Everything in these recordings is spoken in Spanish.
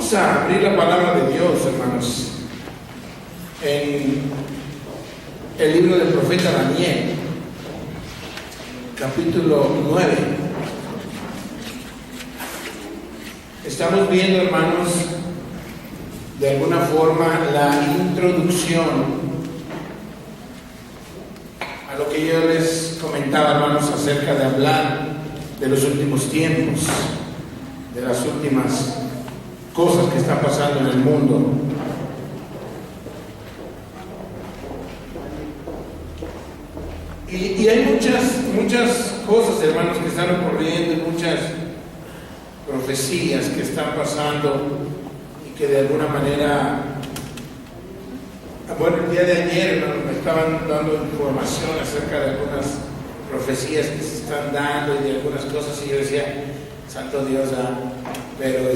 Vamos a abrir la palabra de Dios, hermanos, en el libro del profeta Daniel, capítulo 9. Estamos viendo, hermanos, de alguna forma la introducción a lo que yo les comentaba, hermanos, acerca de hablar de los últimos tiempos, de las últimas cosas que están pasando en el mundo. Y hay muchas cosas, hermanos, que están ocurriendo, y muchas profecías que están pasando y que de alguna manera, bueno, el día de ayer, hermanos, me estaban dando información acerca de algunas profecías que se están dando y de algunas cosas, y yo decía, santo Dios, pero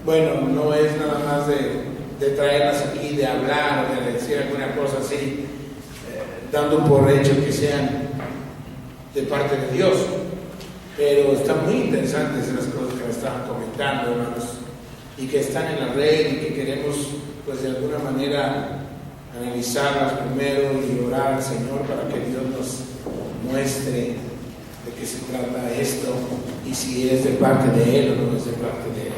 bueno, no es nada más de traerlas aquí, de hablar o de decir alguna cosa así, dando por hecho que sean de parte de Dios, pero están muy interesantes las cosas que me estaban comentando, hermanos, y que están en la red y que queremos, pues, de alguna manera analizarlas primero y orar al Señor para que Dios nos muestre de qué se trata esto y si es de parte de Él o no es de parte de Él.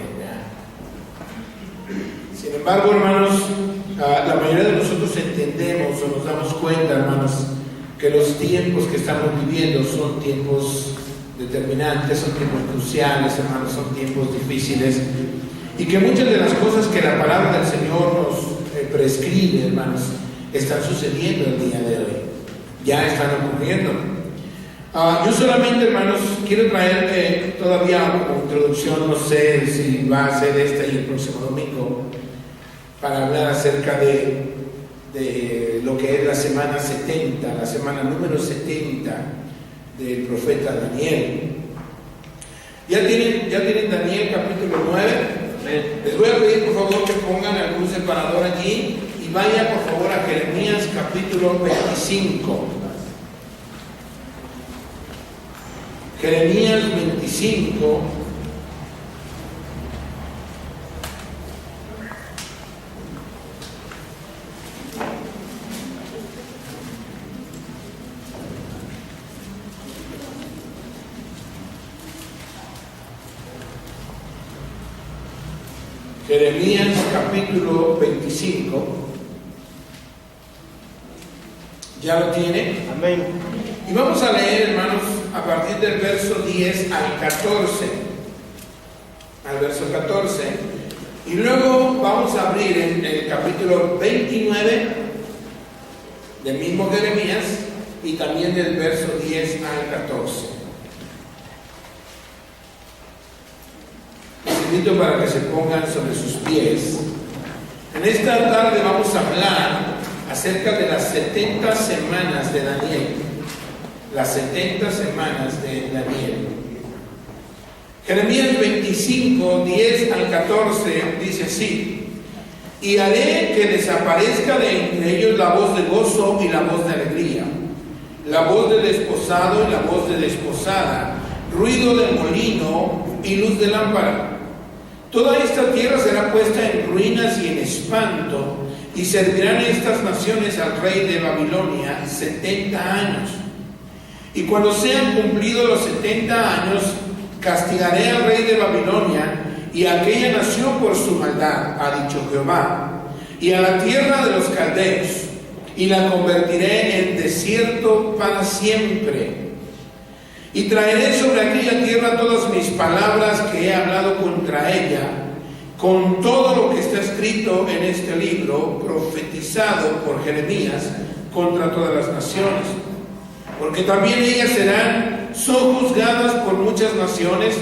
Sin embargo, hermanos, la mayoría de nosotros entendemos o nos damos cuenta, hermanos, que los tiempos que estamos viviendo son tiempos determinantes, son tiempos cruciales, hermanos, son tiempos difíciles, y que muchas de las cosas que la palabra del Señor nos prescribe, hermanos, están sucediendo el día de hoy, ya están ocurriendo. Yo solamente, hermanos, quiero traer todavía como introducción, no sé si va a ser esta y el próximo domingo, para hablar acerca de lo que es la semana 70, la semana número 70 del profeta Daniel. ¿Ya tienen Daniel capítulo 9? Les voy a pedir, por favor, que pongan algún separador allí y vayan, por favor, a Jeremías capítulo 25. Jeremías 25. Jeremías capítulo 25. ¿Ya lo tiene? Amén. Y vamos a leer, hermanos, a partir del verso 10 al 14. Al verso 14. Y luego vamos a abrir en el capítulo 29 del mismo Jeremías y también del verso 10 al 14. Les invito para que se pongan sobre sus pies. En esta tarde vamos a hablar acerca de las 70 semanas de Daniel. Las 70 semanas de Daniel. Jeremías 25, 10 al 14 dice así: y haré que desaparezca de entre ellos la voz de gozo y la voz de alegría, la voz de desposado y la voz de desposada, ruido de molino y luz de lámpara. Toda esta tierra será puesta en ruinas y en espanto, y servirán estas naciones al rey de Babilonia 70 años. Y cuando sean cumplidos los 70 años, castigaré al rey de Babilonia y a aquella nación por su maldad, ha dicho Jehová, y a la tierra de los caldeos, y la convertiré en desierto para siempre. Y traeré sobre aquella tierra todas mis palabras que he hablado contra ella, con todo lo que está escrito en este libro, profetizado por Jeremías contra todas las naciones. Porque también ellas serán sojuzgadas por muchas naciones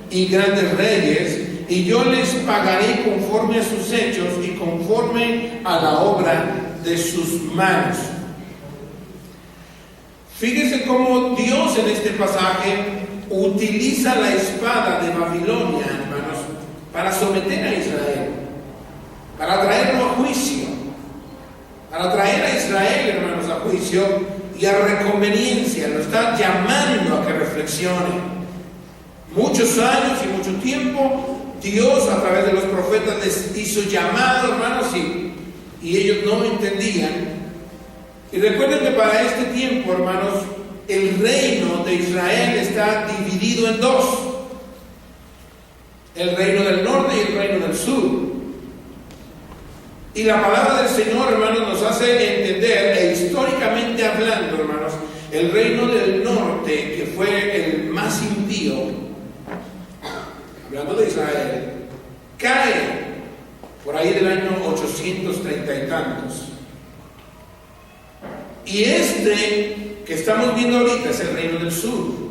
y grandes reyes, y yo les pagaré conforme a sus hechos y conforme a la obra de sus manos. Fíjese cómo Dios en este pasaje utiliza la espada de Babilonia, hermanos, para someter a Israel, para traerlo a juicio, para traer a Israel, hermanos, a juicio y a reconveniencia. Lo está llamando a que reflexione. Muchos años y mucho tiempo Dios a través de los profetas les hizo llamado, hermanos, y ellos no entendían. Y recuerden que para este tiempo, hermanos, el reino de Israel está dividido en dos: el reino del norte y el reino del sur. Y la palabra del Señor, hermanos, nos hace entender, e históricamente hablando, hermanos, el reino del norte, que fue el más impío, hablando de Israel, cae por ahí del año 830 y tantos. Y este que estamos viendo ahorita es el reino del sur.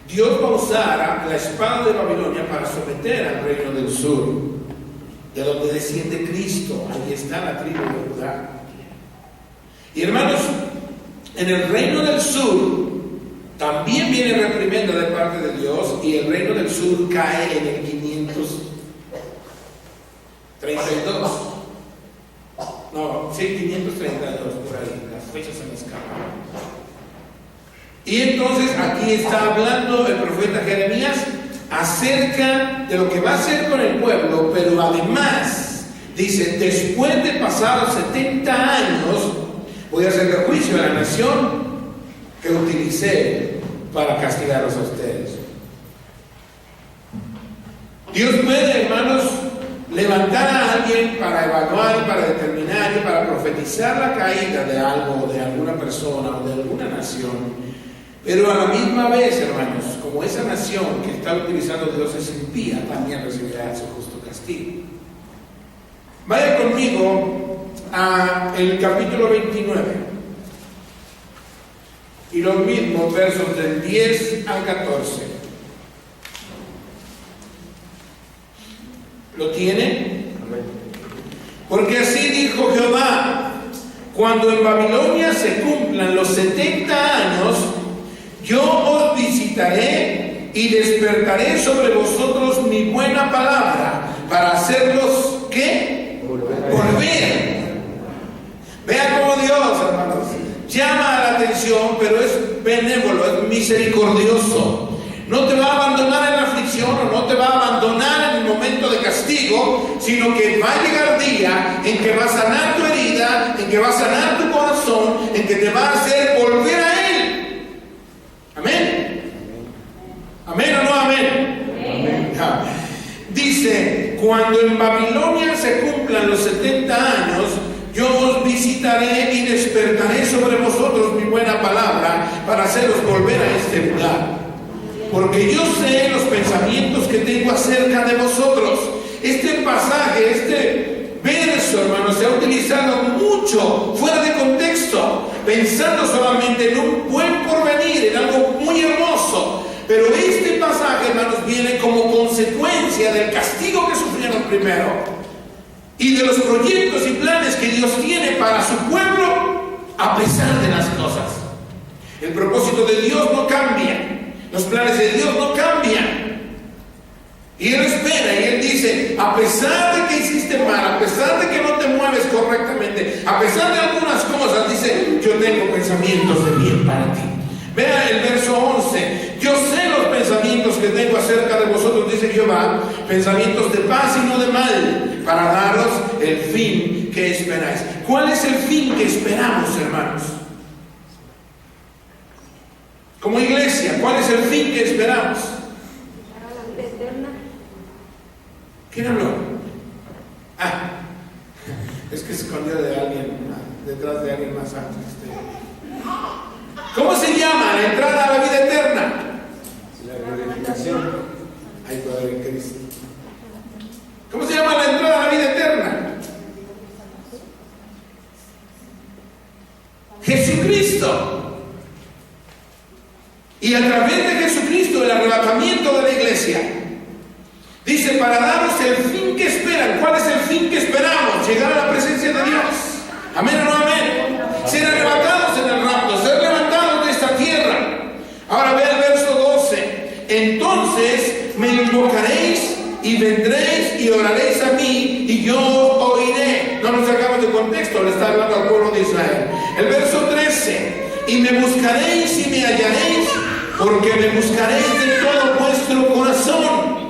Dios va a usar la espada de Babilonia para someter al reino del sur, de donde desciende Cristo. Ahí está la tribu de Judá. Y hermanos, en el reino del sur también viene reprimenda de parte de Dios, y el reino del sur cae en el 532. No, sí, 532, por ahí, las fechas se me escapan. Y entonces aquí está hablando el profeta Jeremías acerca de lo que va a hacer con el pueblo, pero además dice: después de pasados 70 años voy a hacerle juicio a la nación que utilicé para castigarlos a ustedes. Dios puede, hermanos, levantar a alguien para evaluar y para determinar y para profetizar la caída de algo, de alguna persona o de alguna nación. Pero a la misma vez, hermanos, como esa nación que está utilizando Dios es impía, también recibirá su justo castigo. Vaya conmigo a el capítulo 29. Y los mismos versos del 10 al 14. ¿Lo tiene? Porque así dijo Jehová: cuando en Babilonia se cumplan los 70 años, yo os visitaré y despertaré sobre vosotros mi buena palabra para hacerlos, ¿qué? Volver. Vean cómo Dios, hermanos, llama la atención, pero es benévolo, es misericordioso. No te va a abandonar en la aflicción, o no te va a abandonar en el momento de castigo, sino que va a llegar día en que va a sanar tu herida, en que va a sanar tu corazón, en que te va a hacer volver a Él. Amén. Amén o no amén. Amén. Dice: cuando en Babilonia se cumplan los 70 años, yo os visitaré y despertaré sobre vosotros mi buena palabra para haceros volver a este lugar. Porque yo sé los pensamientos que tengo acerca de vosotros. Este pasaje, este verso, hermanos, se ha utilizado mucho fuera de contexto, pensando solamente en un buen porvenir, en algo muy hermoso. Pero este pasaje, hermanos, viene como consecuencia del castigo que sufrieron primero y de los proyectos y planes que Dios tiene para su pueblo a pesar de las cosas. El propósito de Dios no cambia. Los planes de Dios no cambian. Y Él espera y Él dice: a pesar de que hiciste mal, a pesar de que no te mueves correctamente, a pesar de algunas cosas, dice: yo tengo pensamientos de bien para ti. Vea el verso 11: yo sé los pensamientos que tengo acerca de vosotros, dice Jehová, pensamientos de paz y no de mal, para daros el fin que esperáis. ¿Cuál es el fin que esperamos, hermanos? Como iglesia, ¿cuál es el fin que esperamos? La vida eterna. ¿Quién habló? Es que se escondió de alguien, detrás de alguien más alto. ¿Cómo se llama la entrada a la vida eterna? La glorificación. Ay, Padre Cristo. ¿Cómo se llama la entrada a la vida eterna? Jesucristo. Y a través de Jesucristo, el arrebatamiento de la iglesia, dice: para daros el fin que esperan. ¿Cuál es el fin que esperamos? Llegar a la presencia de Dios. Amén o no amén. Ser arrebatados en el rapto, ser levantados de esta tierra. Ahora ve el verso 12: entonces me invocaréis y vendréis y oraréis a mí y yo os oiré. No nos sacamos de contexto, le está hablando al pueblo de Israel. El verso 13: y me buscaréis y me hallaréis, porque me buscaréis de todo vuestro corazón.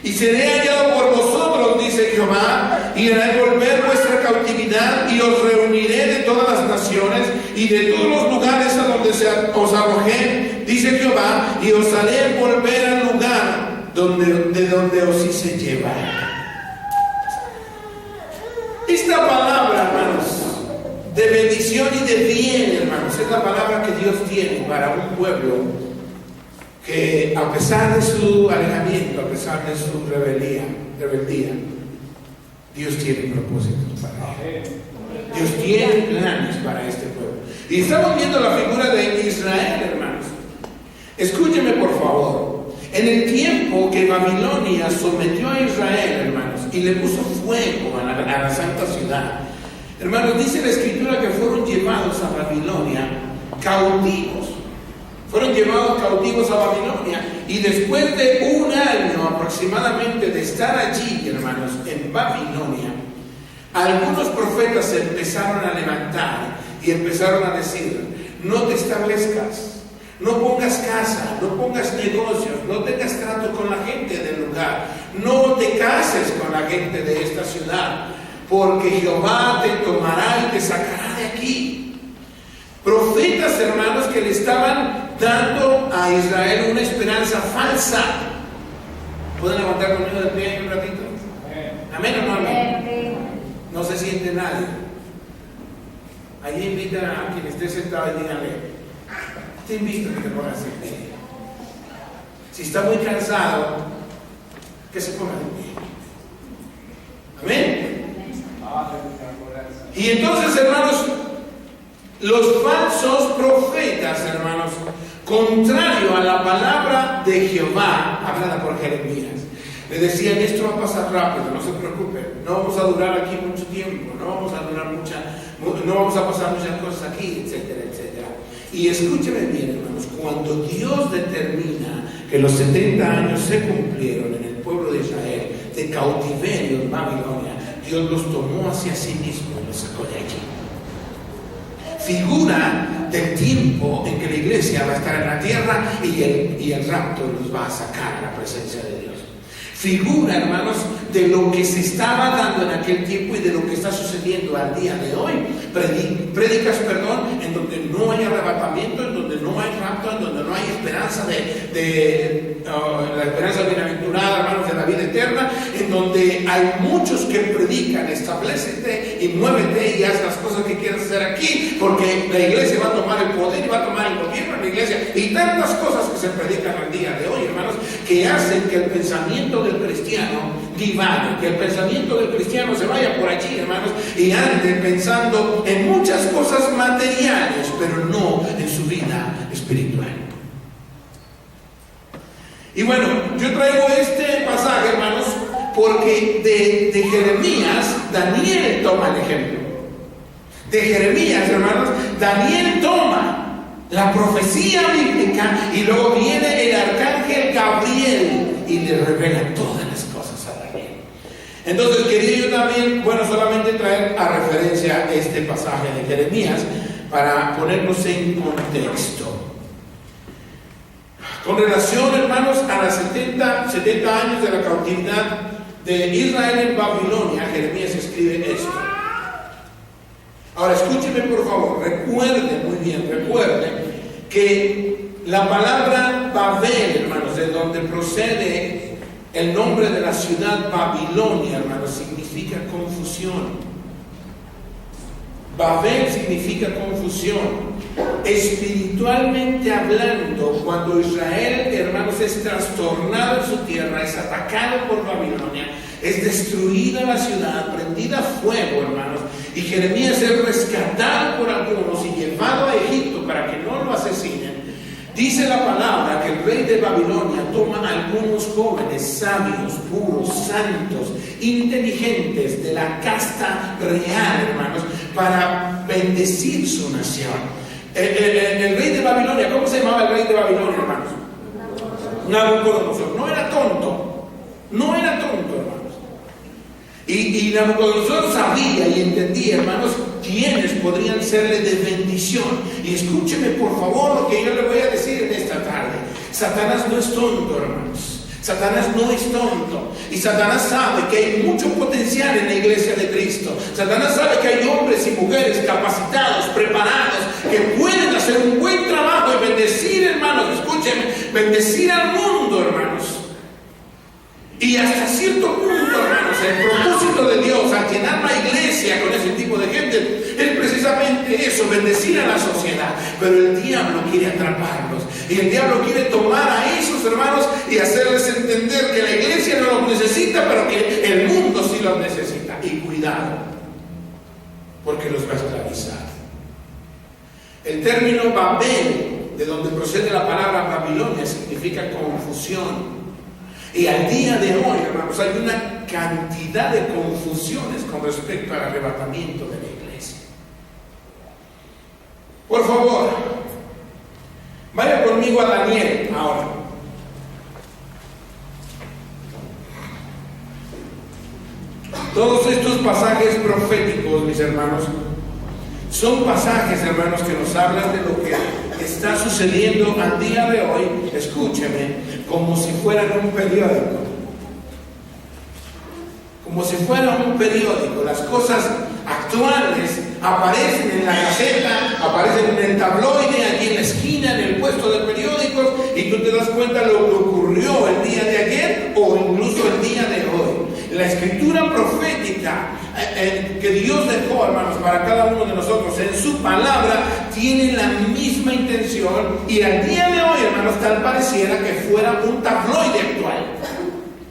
Y seré hallado por vosotros, dice Jehová, y haré volver vuestra cautividad, y os reuniré de todas las naciones y de todos los lugares a donde os arrojé, dice Jehová, y os haré volver al lugar de donde os hice llevar. Esta palabra, hermanos, de bendición y de bien, hermanos, es la palabra que Dios tiene para un pueblo que, a pesar de su alejamiento, a pesar de su rebeldía, Dios tiene propósitos para él. Dios tiene planes para este pueblo. Y estamos viendo la figura de Israel, hermanos. Escúcheme por favor. En el tiempo que Babilonia sometió a Israel, hermanos, y le puso fuego a la santa ciudad, hermanos, dice la Escritura que fueron llevados a Babilonia cautivos. Fueron llevados cautivos a Babilonia, y después de un año aproximadamente de estar allí, hermanos, en Babilonia, algunos profetas se empezaron a levantar y empezaron a decir: no te establezcas, no pongas casa, no pongas negocios, no tengas trato con la gente del lugar, no te cases con la gente de esta ciudad, porque Jehová te tomará y te sacará de aquí. Profetas, hermanos, que le estaban dando a Israel una esperanza falsa. ¿Pueden levantar conmigo de pie un ratito? Amén o no amén. No se siente nadie. Allí invita a quien esté sentado y díganle: te invito a que te pongas de pie. Si está muy cansado, que se ponga de pie. Amén. Y entonces, hermanos, los falsos profetas, hermanos, contrario a la palabra de Jehová hablada por Jeremías, le decían: esto va a pasar rápido, no se preocupen, no vamos a durar aquí mucho tiempo, no vamos a pasar muchas cosas aquí, etcétera, etcétera. Y escúcheme bien, hermanos, cuando Dios determina que los 70 años se cumplieron en el pueblo de Israel de cautiverio en Babilonia, Dios los tomó hacia sí mismo y los sacó de allí. Figura del tiempo en que la iglesia va a estar en la tierra y el rapto los va a sacar a la presencia de Dios. Figura, hermanos, de lo que se estaba dando en aquel tiempo y de lo que está sucediendo al día de hoy. Prédicas, en donde no hay arrebatamiento, en donde no hay rapto, en donde no hay esperanza la esperanza bienaventurada, hermanos, de la vida eterna, en donde hay muchos que predican: establécete y muévete y haz las cosas que quieras hacer aquí, porque la iglesia va a tomar el poder y va a tomar el gobierno en la iglesia, y tantas cosas que se predican al día de hoy, hermanos, que hacen que el pensamiento del cristiano divague, que el pensamiento del cristiano se vaya por allí, hermanos, y ande pensando en muchas cosas materiales, pero no en su vida espiritual. Y bueno, yo traigo este pasaje, hermanos, porque de Jeremías, Daniel toma el ejemplo. De Jeremías, hermanos, Daniel toma la profecía bíblica, y luego viene el arcángel Gabriel y le revela todas las cosas a Daniel. Entonces quería yo también, solamente traer a referencia este pasaje de Jeremías para ponernos en contexto. Con relación, hermanos, a los 70 años de la cautividad de Israel en Babilonia, Jeremías escribe esto. Ahora escúcheme por favor, recuerden muy bien, que la palabra Babel, hermanos, de donde procede el nombre de la ciudad Babilonia, hermanos, significa confusión. Babel significa confusión. Espiritualmente hablando, cuando Israel, hermanos, es trastornado en su tierra, es atacado por Babilonia, es destruida la ciudad, prendida a fuego, hermanos, y Jeremías es rescatado por algunos y llevado a Egipto para que no lo asesinen. Dice la palabra que el rey de Babilonia toma a algunos jóvenes sabios, puros, santos, inteligentes, de la casta real, hermanos, para bendecir su nación. El rey de Babilonia, ¿cómo se llamaba el rey de Babilonia, hermanos? Nabucodonosor. No era tonto, hermanos. Y Nabucodonosor sabía y entendía, hermanos, quiénes podrían serle de bendición. Y escúcheme por favor lo que yo le voy a decir en esta tarde. Satanás no es tonto, hermanos. Satanás no es tonto, y Satanás sabe que hay mucho potencial en la iglesia de Cristo. Satanás sabe que hay hombres y mujeres capacitados, preparados, que pueden hacer un buen trabajo y bendecir, hermanos, escúchenme, bendecir al mundo, hermanos. Y hasta cierto punto, hermanos, el propósito de Dios al llenar la iglesia con ese tipo de gente es precisamente eso, bendecir a la sociedad. Pero el diablo quiere atraparlos, y el diablo quiere tomar a esos hermanos y hacerles entender que la iglesia no los necesita, pero que el mundo sí los necesita. Y cuidado, porque los va a esclavizar. El término Babel, de donde procede la palabra Babilonia, significa confusión. Y al día de hoy, hermanos, hay una cantidad de confusiones con respecto al arrebatamiento de la iglesia. Por favor, vaya conmigo a Daniel ahora. Todos estos pasajes proféticos, mis hermanos, son pasajes, hermanos, que nos hablan de lo que está sucediendo al día de hoy, escúcheme, como si fueran un periódico. Como si fuera un periódico. Las cosas actuales aparecen en la gaceta, aparecen en el tabloide, allí en la esquina, en el puesto de periódicos, y tú te das cuenta de lo que ocurrió el día de ayer o incluso el día de hoy. La escritura profética que Dios dejó, hermanos, para cada uno de nosotros en su palabra, tiene la misma intención, y al día de hoy, hermanos, tal pareciera que fuera un tabloide actual.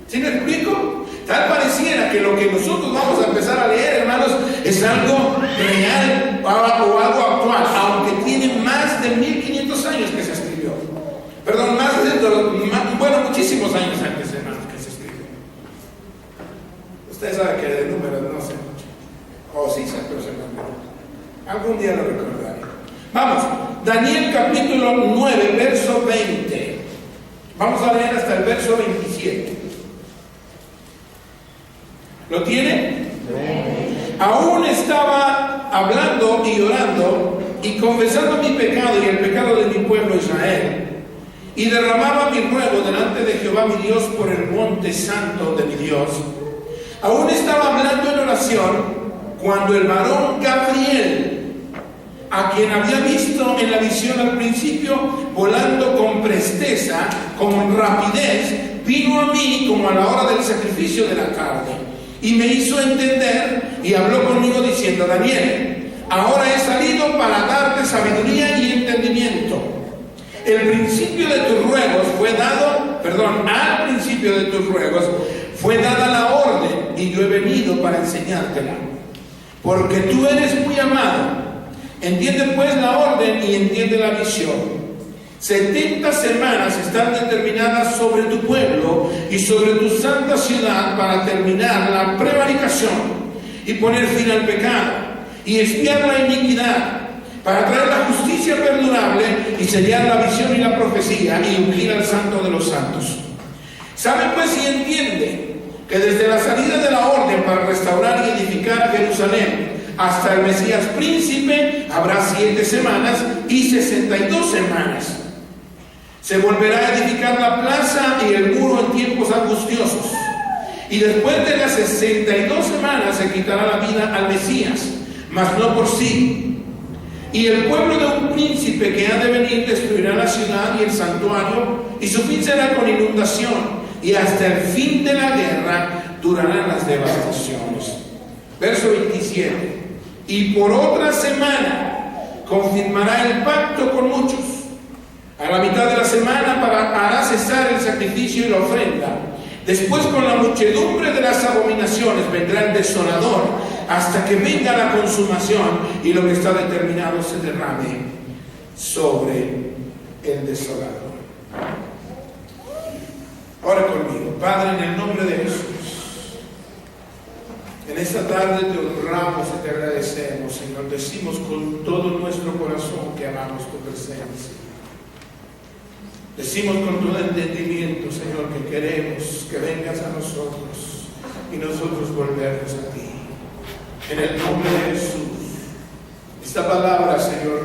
¿Sí me explico? Tal pareciera que lo que nosotros vamos a empezar a leer, hermanos, es algo real o algo actual, aunque tiene más de 1500 años que se escribió. Perdón, muchísimos años antes, hermanos, que se escribió. Usted sabe que de números no sé mucho. O sí sé, pero se me olvidó. Algún día lo recordaré. Vamos, Daniel capítulo 9, verso 20. Vamos a leer hasta el verso 27. ¿Lo tiene? Aún estaba hablando y orando y confesando mi pecado y el pecado de mi pueblo Israel, y derramaba mi ruego delante de Jehová mi Dios por el monte santo de mi Dios. Aún estaba hablando en oración cuando el varón Gabriel, a quien había visto en la visión al principio volando con presteza, con rapidez, vino a mí como a la hora del sacrificio de la tarde. Y me hizo entender y habló conmigo diciendo: Daniel, ahora he salido para darte sabiduría y entendimiento. Al principio de tus ruegos fue dada la orden, y yo he venido para enseñártela. Porque tú eres muy amado. Entiende pues la orden y entiende la visión. 70 semanas están determinadas sobre tu pueblo y sobre tu santa ciudad para terminar la prevaricación y poner fin al pecado y expiar la iniquidad, para traer la justicia perdurable y sellar la visión y la profecía y ungir al santo de los santos. Sabe pues y entiende que desde la salida de la orden para restaurar y edificar a Jerusalén hasta el Mesías príncipe habrá 7 semanas y 62 semanas. Se volverá a edificar la plaza y el muro en tiempos angustiosos. Y después de las 62 semanas se quitará la vida al Mesías, mas no por sí. Y el pueblo de un príncipe que ha de venir destruirá la ciudad y el santuario, y su fin será con inundación, y hasta el fin de la guerra durarán las devastaciones. Verso 27. Y por otra semana confirmará el pacto con muchos. A la mitad de la semana hará cesar el sacrificio y la ofrenda. Después, con la muchedumbre de las abominaciones, vendrá el desolador, hasta que venga la consumación y lo que está determinado se derrame sobre el desolador. Ora conmigo. Padre, en el nombre de Jesús, en esta tarde te honramos y te agradecemos, Señor. Decimos con todo nuestro corazón que amamos tu presencia. Decimos con todo entendimiento, Señor, que queremos que vengas a nosotros y nosotros volvernos a ti. En el nombre de Jesús, esta palabra, Señor,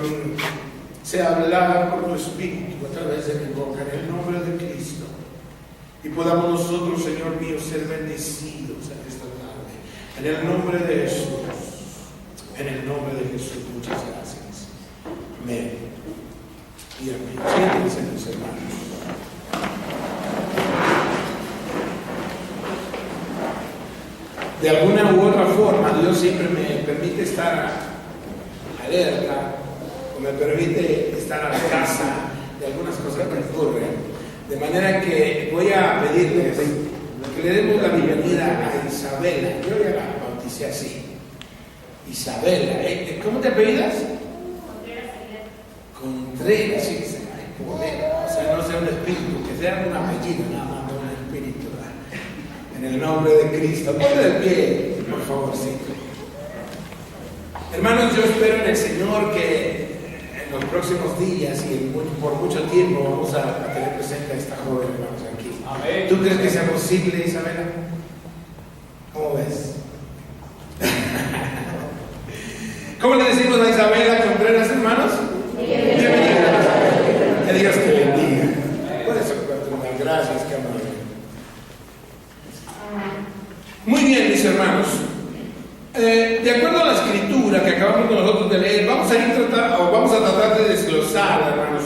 sea hablada por tu Espíritu a través de mi boca, en el nombre de Cristo. y podamos nosotros, Señor mío, ser bendecidos en esta tarde. En el nombre de Jesús. En el nombre de Jesús. Muchas gracias. Amén. Y amén. Siéntense, mis hermanos. De alguna u otra forma, Dios siempre me permite estar alerta, o me permite estar a la casa de algunas cosas que ocurren. De manera que voy a pedirles que le demos la bienvenida a Isabela. Yo ya la bauticé así. Isabela. ¿Cómo te apellidas? Contreras. Sí, ay, poder. O sea, no sea un espíritu, que sea un apellido, nada más, no un espíritu. En el nombre de Cristo. Ponte de pie, por favorcito. Hermanos, yo espero en el Señor que en los próximos días y por mucho tiempo vamos a tener presente a esta joven, hermanos, aquí. Amén. ¿Tú crees que sea posible, Isabela? ¿Cómo ves? ¿Cómo le decimos a Isabela Contreras, hermanos? Bienvenida. Que Dios te bendiga. Por eso, gracias, que amable. Muy bien, mis hermanos. De acuerdo a la escritura que acabamos nosotros de leer, vamos a tratar de desglosar, hermanos,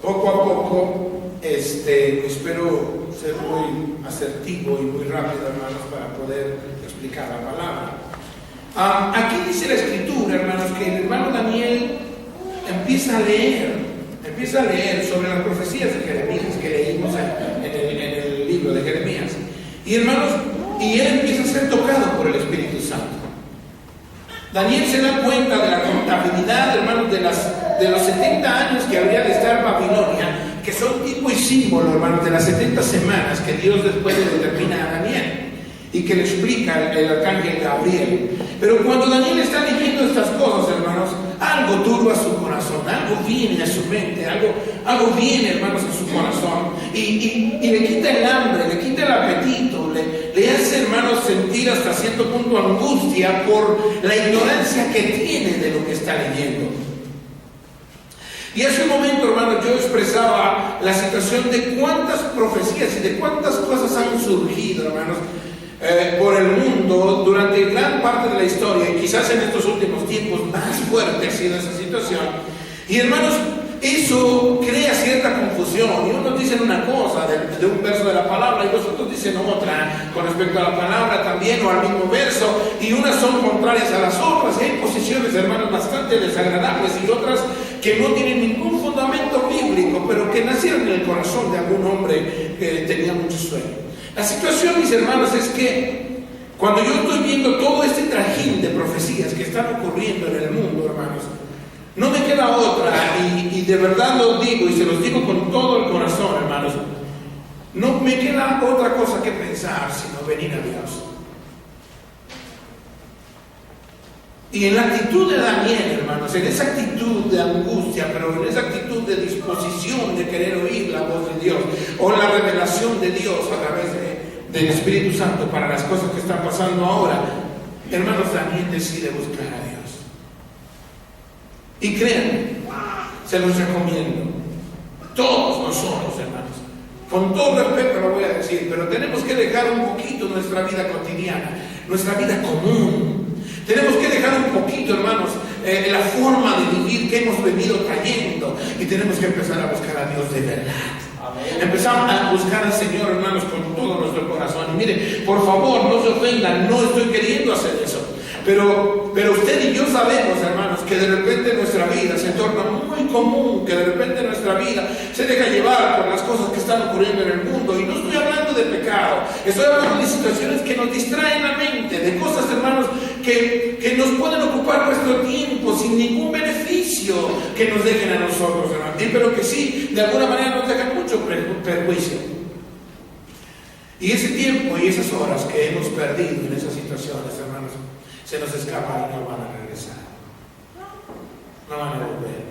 poco a poco. Espero ser muy asertivo y muy rápido, hermanos, para poder explicar la palabra. Aquí dice la escritura, hermanos, que el hermano Daniel empieza a leer sobre las profecías de Jeremías que leímos en el libro de Jeremías. Y hermanos, él empieza a ser tocado por el Espíritu Santo. Daniel se da cuenta de la contabilidad, hermanos, de los 70 años que habría de estar Babilonia, que son tipo y símbolo, hermanos, de las 70 semanas que Dios después le determina a Daniel y que le explica el arcángel Gabriel. Pero cuando Daniel está leyendo estas cosas, hermanos, algo turba su corazón, algo viene a su mente, algo viene, hermanos, a su corazón y le quita el hambre, le quita el apetito, le hace, hermanos, sentir hasta cierto punto angustia por la ignorancia que tiene de lo que está leyendo. Y hace un momento, hermanos, yo expresaba la situación de cuántas profecías y de cuántas cosas han surgido, hermanos, por el mundo durante gran parte de la historia, y quizás en estos últimos tiempos más fuerte ha sido esa situación. Y hermanos, eso crea cierta confusión, y unos dicen una cosa de un verso de la palabra y los otros dicen otra con respecto a la palabra también, o al mismo verso, y unas son contrarias a las otras. Hay posiciones, hermanos, bastante desagradables y otras que no tienen ningún fundamento bíblico, pero que nacieron en el corazón de algún hombre que tenía mucho sueño. La situación, mis hermanos, es que cuando yo estoy viendo todo este trajín de profecías que están ocurriendo en el mundo, hermanos, no me queda otra, y de verdad lo digo y se los digo con todo el corazón, hermanos, no me queda otra cosa que pensar sino venir a Dios. Y en la actitud de Daniel, hermanos, en esa actitud de angustia, pero en esa actitud de disposición de querer oír la voz de Dios, o la revelación de Dios a través del Espíritu Santo para las cosas que están pasando ahora, hermanos, Daniel decide buscar a Dios. Y créanme, se los recomiendo, todos nosotros, hermanos, con todo respeto lo voy a decir, pero tenemos que dejar un poquito nuestra vida cotidiana, nuestra vida común. Tenemos que dejar un poquito, hermanos, la forma de vivir que hemos venido trayendo, y tenemos que empezar a buscar a Dios de verdad. Amén. Empezamos a buscar al Señor, hermanos, con todo nuestro corazón. Y mire, por favor, no se ofendan, no estoy queriendo hacer eso. Pero usted y yo sabemos, hermanos, que de repente nuestra vida se torna muy común, que de repente nuestra vida se deja llevar por las cosas que están ocurriendo en el mundo. Y no estoy hablando de pecado, estoy hablando de situaciones que nos distraen la mente, de cosas, hermanos, que nos pueden ocupar nuestro tiempo sin ningún beneficio que nos dejen a nosotros, hermanos, pero que sí, de alguna manera nos dejan mucho perjuicio. Y ese tiempo y esas horas que hemos perdido en esas situaciones, hermanos, se nos escapan y no van a regresar, no van a volver.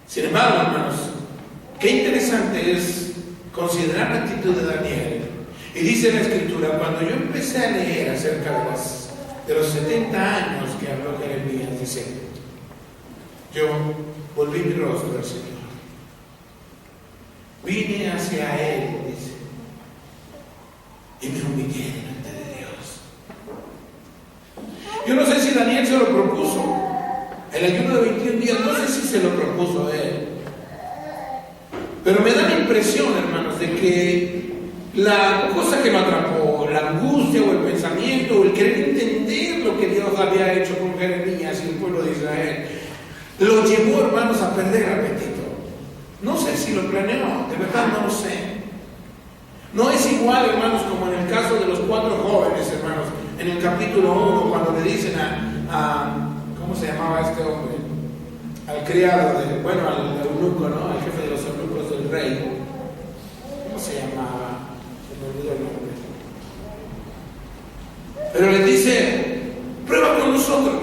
Sin embargo, hermanos, qué interesante es considerar la actitud de Daniel. Y dice la Escritura, cuando yo empecé a leer acerca de los 70 años que habló Jeremías, dice, yo volví mi rostro al Señor. vine hacia él, dice, y me humillé delante de Dios. Yo no sé si Daniel se lo propuso, el ayuno de 21 días, no sé si se lo propuso él, pero me da la impresión, hermanos, de que la cosa que lo atrapó, la angustia o el pensamiento o el querer entender lo que Dios había hecho con Jeremías y el pueblo de Israel, lo llevó, hermanos, a perder el apetito. No sé si lo planeó, de verdad no lo sé. No es igual, hermanos, como en el caso de los 4 jóvenes, hermanos, en el capítulo 1, cuando le dicen ¿cómo se llamaba este hombre? Al criado, al eunuco, ¿no? Al jefe de los eunucos del rey. ¿Cómo se llamaba? Se me olvidó el nombre. Pero les dice, prueba con nosotros.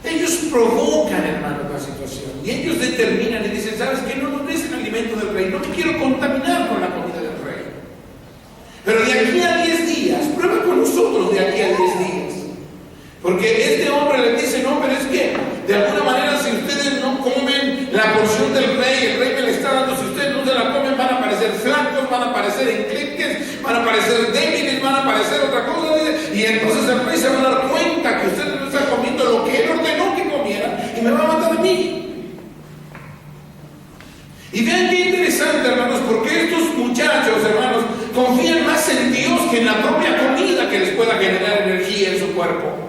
Ellos provocan, hermanos, la situación. Y ellos determinan y dicen, ¿sabes qué? No nos des el alimento del rey. No me quiero contaminar con la comida del rey. Pero de aquí a 10 días, prueba con nosotros de aquí a 10 días. Porque este hombre les dice, no, pero es que de alguna manera si ustedes no comen la porción del rey, el rey me la está dando, si ustedes no se la comen van a parecer flacos, van a parecer enclenques, van a parecer débiles, van a parecer otra cosa, y entonces el rey se va a dar cuenta que ustedes no están comiendo lo que él ordenó que comieran y me va a matar a mí. Y vean qué interesante, hermanos, porque estos muchachos, hermanos, confían más en Dios que en la propia comida que les pueda generar energía en su cuerpo,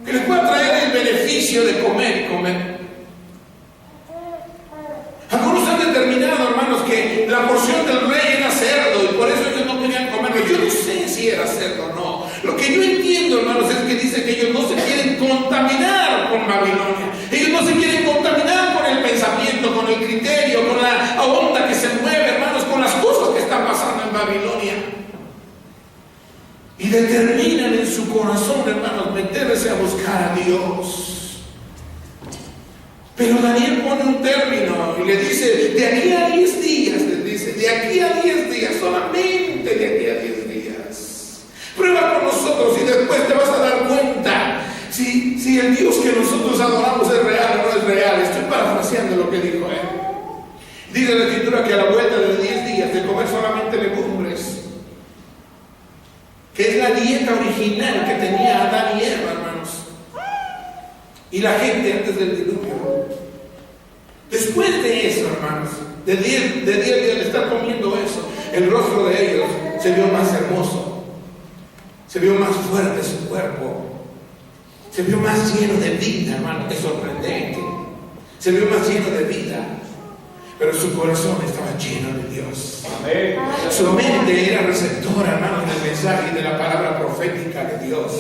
que les pueda traer el beneficio de comer y comer. Algunos han determinado, hermanos, que la porción del rey era cerdo y por eso ellos no querían comerlo. Yo no sé si era cerdo o no. Lo que yo entiendo, hermanos, es que dice que ellos no se quieren contaminar con Babilonia. Ellos no se quieren contaminar con el pensamiento, con el criterio, con la onda que se mueve, hermanos, con las cosas que están pasando en Babilonia. Y determinan en su corazón, hermanos, meterse a buscar a Dios. Pero Daniel pone un término y le dice, de aquí a 10 días, le dice, de aquí a 10 días, solamente de aquí a 10 días. Prueba con nosotros y después te vas a dar cuenta si el Dios que nosotros adoramos es real o no es real. Estoy parafraseando lo que dijo él. Dice la Escritura que a la vuelta de 10 días de comer solamente legumbres, que es la dieta original que tenía Adán y Eva, hermanos, y la gente antes del diluvio. Después de eso, hermanos, de 10 días de estar comiendo eso, el rostro de ellos se vio más hermoso, se vio más fuerte su cuerpo, se vio más lleno de vida, hermano. Es sorprendente, se vio más lleno de vida, pero su corazón estaba lleno de Dios. Amén. Su mente era receptora, hermanos, del mensaje y de la palabra profética de Dios.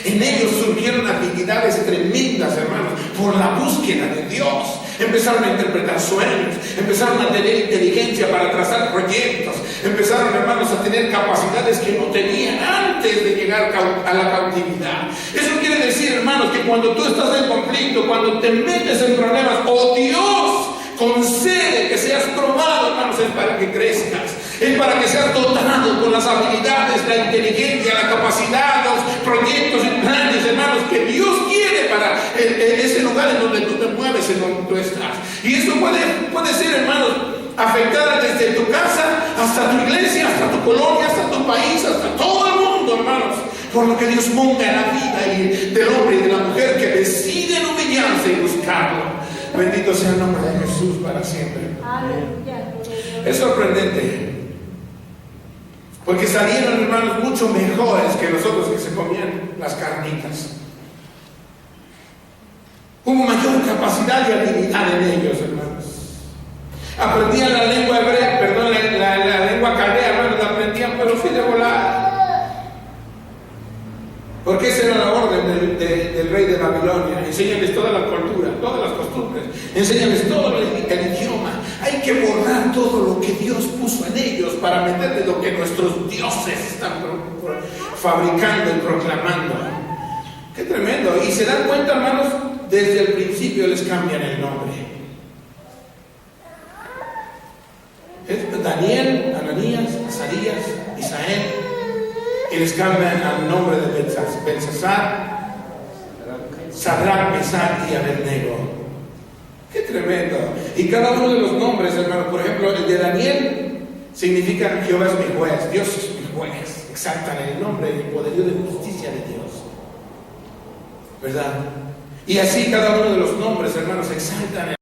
En ellos surgieron habilidades tremendas, hermanos, por la búsqueda de Dios. Empezaron a interpretar sueños, empezaron a tener inteligencia para trazar proyectos, empezaron, hermanos, a tener capacidades que no tenían antes de llegar a la cautividad. Eso quiere decir, hermanos, que cuando tú estás en conflicto, cuando te metes en problemas, Dios concede que seas probado, hermanos, es para que crezcas, es para que seas dotado con las habilidades, la inteligencia, la capacidad, los proyectos y planes, hermanos, que Dios quiere para ese lugar en donde tú te mueves, en donde tú estás. Y eso puede ser, hermanos, afectar desde tu casa hasta tu iglesia, hasta tu colonia, hasta tu país, hasta todo el mundo, hermanos, por lo que Dios ponga en la vida del hombre y de la mujer que deciden humillarse y buscarlo. Bendito sea el nombre de Jesús para siempre. Aleluya. Es sorprendente, porque salieron, hermanos, mucho mejores que nosotros que se comían las carnitas. Hubo mayor capacidad y habilidad en ellos, hermanos. Aprendían la lengua hebrea, perdón, la lengua caldea, hermanos, la aprendían, pero fui de volar. Porque esa era la orden del rey de Babilonia. Enséñales toda la cultura, todas las costumbres, enséñales todo el idioma. Hay que borrar todo lo que Dios puso en ellos para meterle lo que nuestros dioses están fabricando y proclamando. Qué tremendo. Y se dan cuenta, hermanos, desde el principio les cambian el nombre. Es Daniel, Ananías, Azarías, Misael, y les cambian al nombre de Belsasar, Sadrach, Mesach y Abednego. ¡Qué tremendo! Y cada uno de los nombres, hermanos, por ejemplo, el de Daniel significa Jehová es mi juez, Dios es mi juez. Exaltan el nombre y el poderío de justicia de Dios, ¿verdad? Y así cada uno de los nombres, hermanos, exaltan